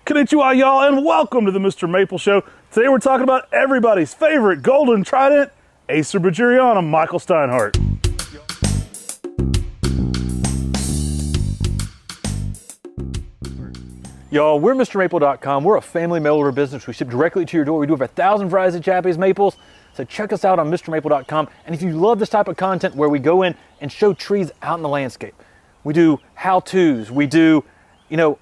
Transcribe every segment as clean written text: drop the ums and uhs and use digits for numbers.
Konnichiwa, y'all, and welcome to the Mr. Maple Show. Today we're talking about everybody's favorite golden trident, Acer buergerianum, Michael Steinhardt. Y'all, we're MrMaple.com. We're a family mail order business. We ship directly to your door. We do over 1,000 varieties of Japanese maples. So check us out on MrMaple.com. And if you love this type of content where we go in and show trees out in the landscape, we do how-tos, we do,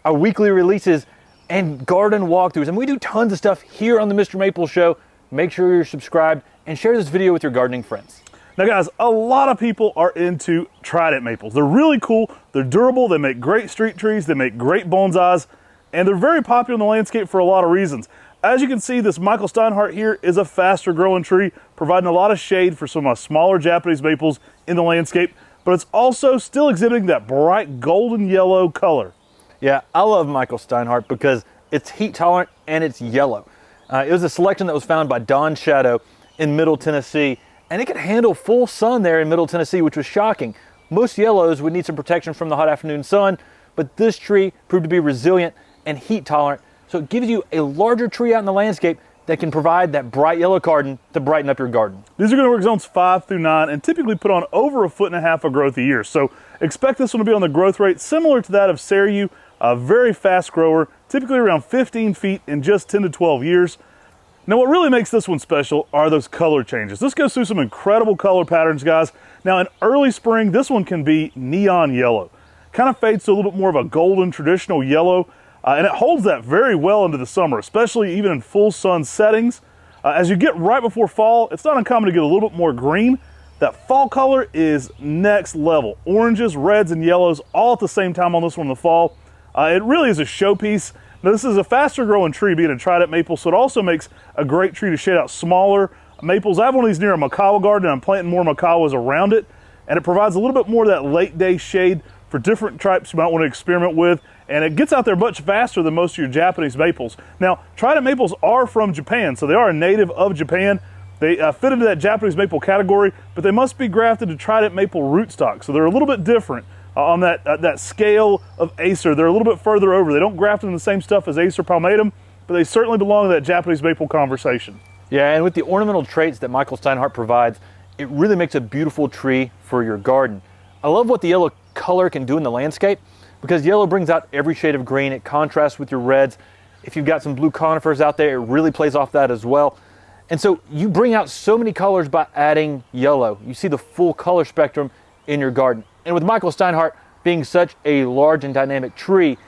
our weekly releases and garden walkthroughs, and we do tons of stuff here on the Mr. Maple Show. Make sure you're subscribed and share this video with your gardening friends. Now guys, a lot of people are into Trident maples. They're really cool, they're durable, they make great street trees, they make great bonsais, and they're very popular in the landscape for a lot of reasons. As you can see, this Michael Steinhardt here is a faster growing tree, providing a lot of shade for some smaller Japanese maples in the landscape, but it's also still exhibiting that bright golden yellow color. Yeah, I love Michael Steinhardt because it's heat tolerant and it's yellow. It was a selection that was found by Don Shadow in Middle Tennessee, and it could handle full sun there in Middle Tennessee, which was shocking. Most yellows would need some protection from the hot afternoon sun, but this tree proved to be resilient and heat tolerant, so it gives you a larger tree out in the landscape that can provide that bright yellow carden to brighten up your garden. These are going to work zones 5 through 9 and typically put on over 1.5 foot of growth a year. So expect this one to be on the growth rate similar to that of Cereus, a very fast grower, typically around 15 feet in just 10 to 12 years. Now what really makes this one special are those color changes. This goes through some incredible color patterns, guys. Now in early spring, this one can be neon yellow. Kind of fades to a little bit more of a golden traditional yellow. And it holds that very well into the summer, especially even in full sun settings. As you get right before fall, it's not uncommon to get a little bit more green. That fall color is next level. Oranges, reds, and yellows all at the same time on this one in the fall. It really is a showpiece. Now this is a faster growing tree, being a Trident maple, so it also makes a great tree to shade out smaller maples. I have one of these near a Macawa garden, and I'm planting more Macawas around it, and it provides a little bit more of that late day shade for different types you might want to experiment with, and it gets out there much faster than most of your Japanese maples. Now, Trident maples are from Japan, so they are a native of Japan. They fit into that Japanese maple category, but they must be grafted to Trident maple rootstock, so they're a little bit different on that scale of Acer. They're a little bit further over. They don't graft in the same stuff as Acer palmatum, but they certainly belong to that Japanese maple conversation. Yeah, and with the ornamental traits that Michael Steinhardt provides, it really makes a beautiful tree for your garden. I love what the yellow color can do in the landscape, because yellow brings out every shade of green. It contrasts with your reds. If you've got some blue conifers out there, it really plays off that as well. And so you bring out so many colors by adding yellow. You see the full color spectrum in your garden. And with Michael Steinhardt being such a large and dynamic tree,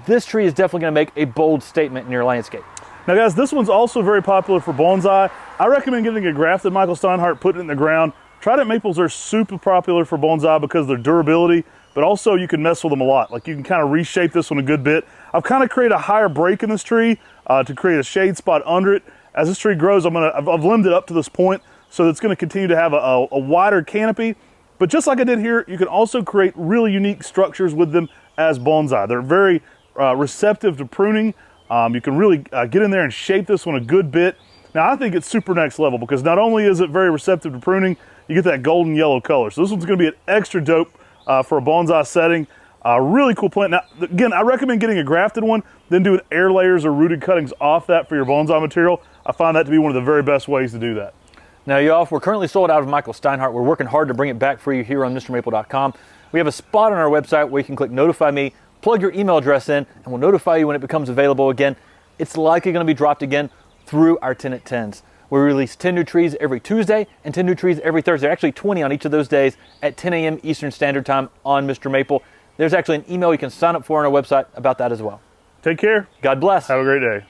this tree is definitely going to make a bold statement in your landscape. Now guys, this one's also very popular for bonsai. I recommend getting a grafted Michael Steinhardt, putting it in the ground. Trident maples are super popular for bonsai because of their durability, but also you can mess with them a lot. Like you can kind of reshape this one a good bit. I've kind of created a higher break in this tree to create a shade spot under it. As this tree grows, I've limbed it up to this point, so it's going to continue to have a wider canopy. But just like I did here, you can also create really unique structures with them as bonsai. They're very receptive to pruning. You can really get in there and shape this one a good bit. Now I think it's super next level because not only is it very receptive to pruning, you get that golden yellow color. So this one's going to be an extra dope for a bonsai setting. Really cool plant. Now again, I recommend getting a grafted one, then doing air layers or rooted cuttings off that for your bonsai material. I find that to be one of the very best ways to do that. Now, y'all, we're currently sold out of Michael Steinhardt. We're working hard to bring it back for you here on MrMaple.com. We have a spot on our website where you can click Notify Me, plug your email address in, and we'll notify you when it becomes available again. It's likely going to be dropped again through our 10 at 10s. We release 10 new trees every Tuesday and 10 new trees every Thursday. Actually, 20 on each of those days at 10 a.m. Eastern Standard Time on Mr. Maple. There's actually an email you can sign up for on our website about that as well. Take care. God bless. Have a great day.